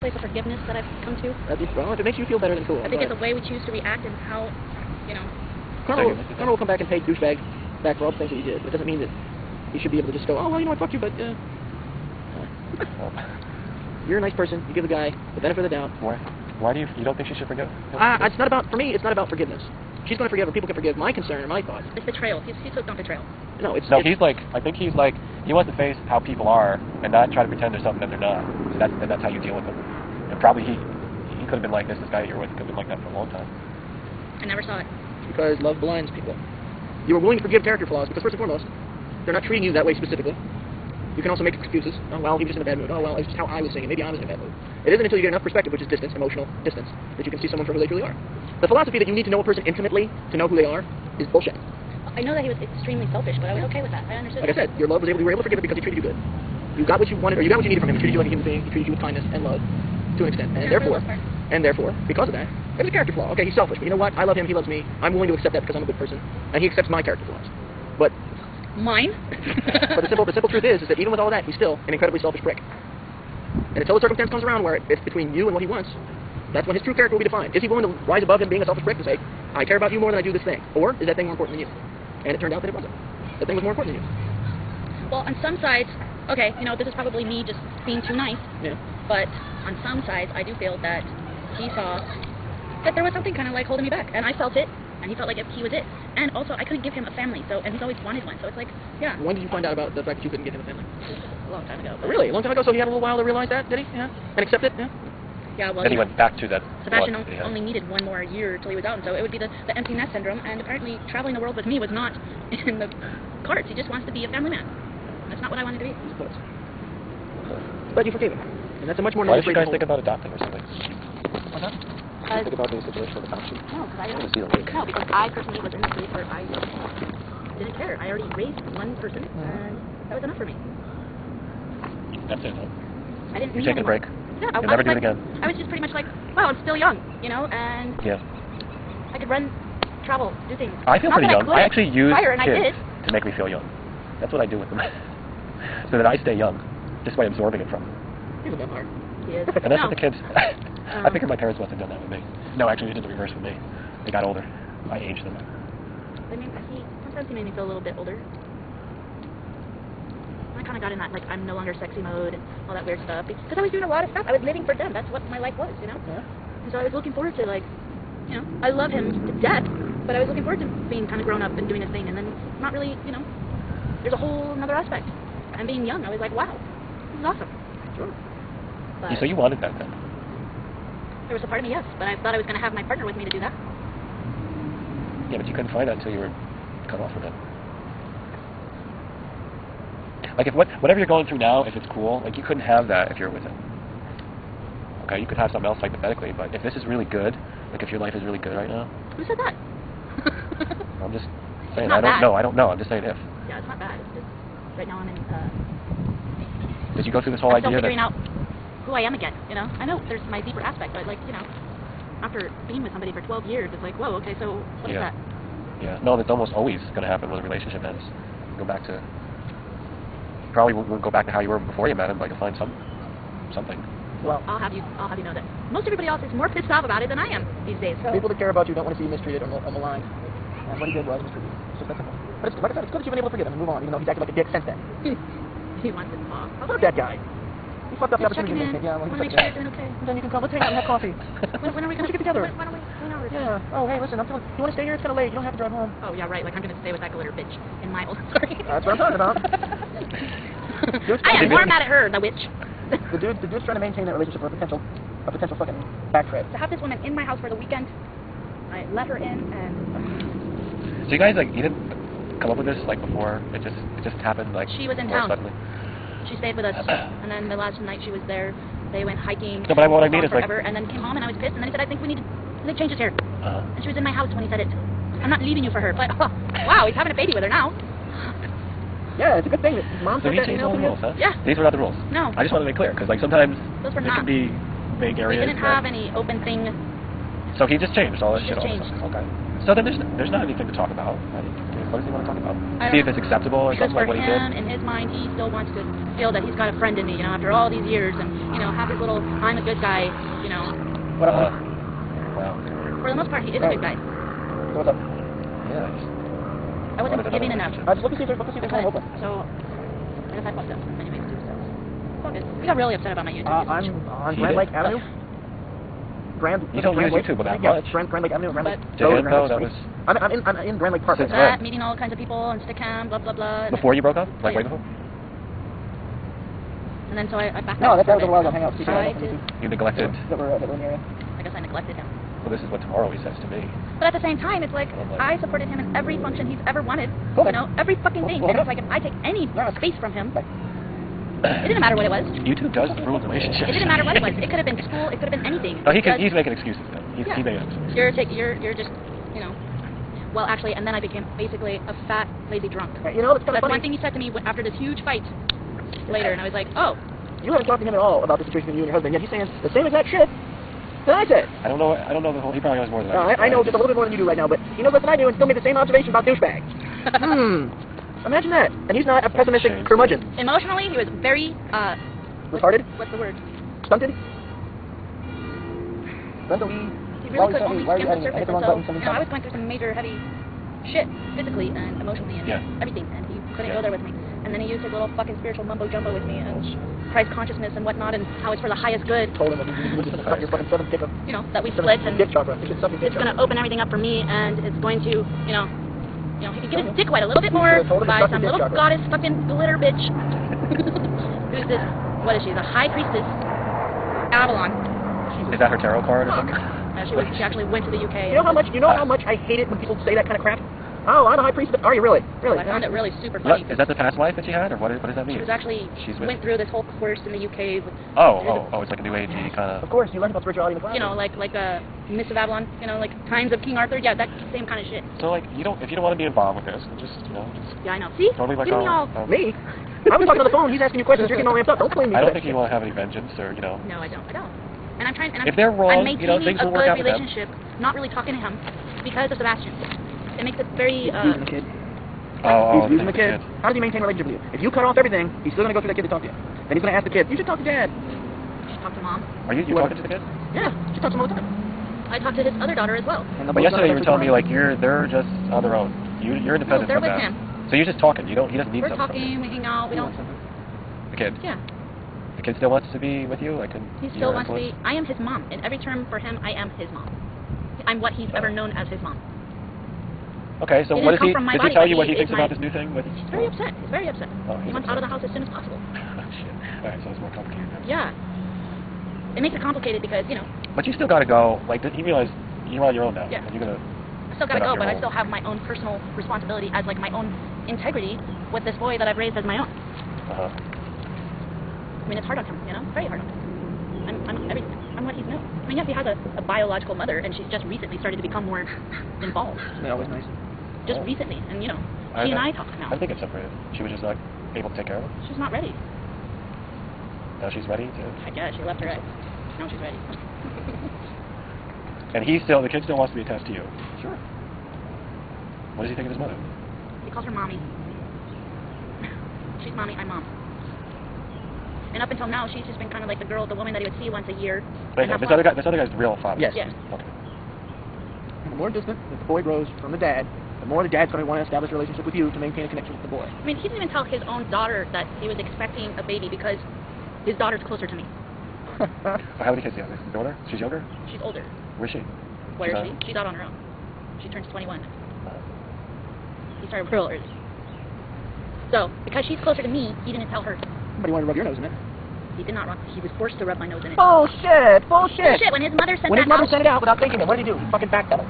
place of forgiveness that I've come to. Well, if it makes you feel better, then cool. I think it's the way we choose to react and how, you know. Connor will come back and pay douchebag back for all the things that you did. But it doesn't mean that you should be able to just go, oh, well, you know what, fuck you, but you're a nice person. You give the guy the benefit of the doubt. Why do you don't think she should forgive? It's not about, for me, it's not about forgiveness. She's going to forgive her. People can forgive. My concern and my thoughts. It's betrayal. He's hooked on betrayal. No, I think he's like, he wants to face how people are and not try to pretend there's something that they're not. So that's how you deal with them. And probably he could have been like this guy that you're with could have been like that for a long time. I never saw it. Because love blinds people. You were willing to forgive character flaws because first and foremost, they're not treating you that way specifically. You can also make excuses. Oh, well, he was just in a bad mood. Oh, well, it's just how I was singing. Maybe I was in a bad mood. It isn't until you get enough perspective, which is distance, emotional distance, that you can see someone for who they truly are. The philosophy that you need to know a person intimately to know who they are is bullshit. I know that he was extremely selfish, but I was okay with that. I understood. Like I said, you were able to forgive it because he treated you good. You got what you wanted, or you got what you needed from him. He treated you like a human being. He treated you with kindness and love, to an extent. And therefore, because of that, it was a character flaw. Okay, he's selfish, but you know what? I love him. He loves me. I'm willing to accept that because I'm a good person, and he accepts my character flaws. But mine. But the simple truth is that even with all that, he's still an incredibly selfish prick. And until the circumstance comes around where it's between you and what he wants, that's when his true character will be defined. Is he willing to rise above him being a selfish prick and say, I care about you more than I do this thing? Or is that thing more important than you? And it turned out that it wasn't. That thing was more important than you. Well, on some sides, okay, you know, this is probably me just being too nice. Yeah. But on some sides, I do feel that he saw that there was something kind of like holding me back. And I felt it, and he felt like he was it. And also, I couldn't give him a family, and he's always wanted one. So it's like, yeah. When did you find out about the fact that you couldn't give him a family? A long time ago. Really? A long time ago? So he had a little while to realize that, did he? Yeah. And accept it? Yeah. Yeah, well, then he went back to that. Sebastian only needed one more year till he was out, and so it would be the empty nest syndrome. And apparently, traveling the world with me was not in the cards. He just wants to be a family man. That's not what I wanted to be. But you forgave him, and that's a much more. Why did you guys think about adopting or something? What's that? Think about the situation with the township. No, because I personally was in the place where I didn't care. I already raised one person, and that was enough for me. That's it. Huh? I didn't. You're taking a break. Yeah, You'll never do it again. I was just pretty much like, wow, I'm still young, you know, and yeah. I could run, travel, do things. I feel pretty young. I actually use kids to make me feel young. That's what I do with them, so that I stay young, just by absorbing it from them. He's a vampire. He is. And that's what the kids. I figured my parents must have done that with me. No, actually, they did the reverse with me. They got older. I aged them. I mean, sometimes he made me feel a little bit older. I kind of got in that, like, I'm no longer sexy mode, all that weird stuff. Because I was doing a lot of stuff. I was living for them. That's what my life was, you know? Yeah. And so I was looking forward to, like, you know, I love him to death, but I was looking forward to being kind of grown up and doing his thing. And then not really, you know, there's a whole another aspect. And being young, I was like, wow, this is awesome. Sure. But so you wanted that then? There was a part of me, yes, but I thought I was going to have my partner with me to do that. Yeah, but you couldn't find that until you were cut off from it. Like, if whatever you're going through now, if it's cool, like, you couldn't have that if you're with him. Okay, you could have something else hypothetically, but if this is really good, like, if your life is really good right now... Who said that? I'm just saying, I don't know, I'm just saying if. Yeah, it's not bad, it's just, right now I'm in, Did you go through this whole idea still figuring out who I am again, you know? I know there's my deeper aspect, but, like, you know, after being with somebody for 12 years, it's like, whoa, okay, so what is that? Yeah, no, that's almost always going to happen when a relationship ends. Go back to... Probably won't go back to how you were before you met him, but you'll find something. Well, I'll have you know that most everybody else is more pissed off about it than I am these days. So. People that care about you don't want to see you mistreated or maligned. And what he did was mistreated. It's just that simple. But it's, like I said, it's good that you've been able to forgive him and move on, even though he's acted like a dick since then. He wants to talk. I love that guy. He fucked up the opportunity to make it. Yeah, well, he's okay. And then you can come, let's hang out and have coffee. when are we going to get together? When are we hang out? Yeah. Oh, hey, listen, you want to stay here? It's kind of late. You don't have to drive home. Oh, yeah, right. Like, I'm going to stay with that glitter bitch in my old story. That's what I'm talking about. I am more mad at her, the witch. The dude's trying to maintain that relationship for a potential fucking backtrip. To have this woman in my house for the weekend, I let her in and... So you guys, like, you didn't come up with this, like, before? It just happened, like... She was in town. Suddenly. She stayed with us, and then the last night she was there, they went hiking. No, but what I mean is, forever, and then came home, and I was pissed, and then he said, I think we need to change his hair. And she was in my house when he said it. I'm not leaving you for her, but, wow, he's having a baby with her now. Yeah, it's a good thing that his mom said that. So he changed all the rules, huh? Yeah. These were not the rules? No. I just wanted to make clear, because, like, sometimes those were there not. can be vague areas. We didn't have any open thing So he just changed all this He shit. just All of a changed. sudden. Okay. So then there's not anything to talk about. What does he want to talk about? I See don't if it's acceptable or Because something like for what he did. him, in his mind, he still wants to feel that he's got a friend in me, you know, after all these years, and, you know, have his little, I'm a good guy, you know. What up? Well. For the most part, he is a good guy. What's up? Yeah. I wasn't giving enough. Just look to see if there's one open. So, I guess I fucked up. Anyways, fuck it. We got really upset about my YouTube. I'm on Grand Lake Avenue. You don't use YouTube without much. Grand Lake Avenue. Grand Lake. To him, though, that was... I'm in Grand Lake Park. Since that, meeting all kinds of people and stickam, blah, blah, blah. Before you broke up? Like yeah. way before? And then so I backed No, out. that was a while ago. Hang out. You neglected... That were in the area. I guess I neglected him. Well, this is what tomorrow he says to me. But at the same time, it's like, I supported him in every function he's ever wanted. Cool. You know, every fucking thing. And it's like, if I take any space from him, it didn't matter what it was. YouTube does ruin relationships. It didn't matter what it was. It could have been school. It could have been anything. No, he's making excuses then. He's making excuses. You're just, you know. Well, actually, and then I became basically a fat, lazy drunk. You know, that's kind of That's funny. one thing he said to me after this huge fight later, and I was like, oh. You haven't talked to him at all about the situation with you and your husband, yet he's saying the same exact shit that I said. I don't know the whole... He probably knows more than I do. I know just a little bit more than you do right now, but he knows less than I do and still made the same observation about douchebags. Imagine that. And he's not a pessimistic curmudgeon. Emotionally, he was very, retarded? What's the word? Stunted? Mentally? He really could only skim the surface, and so, you know, I was going through some major heavy shit, physically and emotionally and everything, and he couldn't go there with me. And then he used his little fucking spiritual mumbo-jumbo with me, and Christ consciousness and whatnot, and how it's for the highest good. Told him that you were just going to suck your fucking seventh dick up. You know, that we split, and dick chakra. You should suck your dick it's going to open everything up for me, and it's going to, you know, he can get his dick wet a little bit more by some little goddess fucking glitter bitch. Who's this? What is she? The high priestess. Avalon. Is that her tarot card or something? She actually went to the UK. You know how much I hate it when people say that kind of crap? Oh, I'm a high priest, but are you really? Really? I found it really super funny. Is that the past life that she had, or what does that mean? She was actually, went through this whole course in the UK. With, it's like a new agey kind of... Of course, you learned about spirituality in the class. You know, like Miss of Avalon, you know, like Times of King Arthur, yeah, that same kind of shit. So, like, if you don't want to be involved with this, just, Yeah, I know. See? Totally like, me all... Me? I was talking on the phone, he's asking you questions, you're getting all amped up. Don't blame me. I don't think you want to have any vengeance, or, No, I don't. And I'm trying, if they're wrong, I'm maintaining things will a work out good with them. relationship, not really talking to him, because of Sebastian. It makes it very, He's using the kid. He's using the kid. How does he maintain a relationship with you? If you cut off everything, he's still going to go through that kid to talk to you. Then he's going to ask the kid, you should talk to Dad. You should talk to Mom. Are you talking to the kid? Yeah, she talks to him all the time. I talked to his other daughter as well. But yesterday you were telling me, like, they're just on their own. You're independent they're from with that. him. So you're just talking. He doesn't need We're something talking, we hang out, we don't... The kid? Yeah. The kid still wants to be with you? He still wants to be... I am his mom. In every term for him, I am his mom. I'm what he's ever known as his mom. Okay, so what does he tell you what he thinks about this new thing? He's very upset. He's very upset. Oh, he wants out of the house as soon as possible. Shit. Alright, so it's more complicated. Yeah. It makes it complicated because, But you still gotta go. Like, you realize you're on your own now. Yeah. And you're gonna... I still gotta go, but I still have my own personal responsibility as, like, my own integrity with this boy that I've raised as my own. I mean, it's hard on him, Very hard on him. I'm what he's known. I mean, yes, he has a biological mother, and she's just recently started to become more involved. That always nice. Just recently, and she and I talk now. I think it's separated. She was just not able to take care of him. She's not ready. Now she's ready to... I guess, she left her ex. Now she's ready. And the kid still wants to be attached to you? Sure. What does he think of his mother? He calls her mommy. She's mommy, I'm mom. And up until now, she's just been kind of like the woman that he would see once a year. Wait, this other guy's the real father? Yes. Yeah. Okay. The more distant that the boy grows from the dad, the more the dad's going to want to establish a relationship with you to maintain a connection with the boy. I mean, he didn't even tell his own daughter that he was expecting a baby because his daughter's closer to me. How many kids do you have? His daughter? She's younger? She's older. Where's she? Where is she? She's out on her own. She turns 21. He started real early. So, because she's closer to me, he didn't tell her. Somebody wanted to rub your nose in it. He did not rub. He was forced to rub my nose in it. Bullshit! Bullshit! Bullshit! When his mother sent it out without thinking it, what did he do? He fucking backpedaled.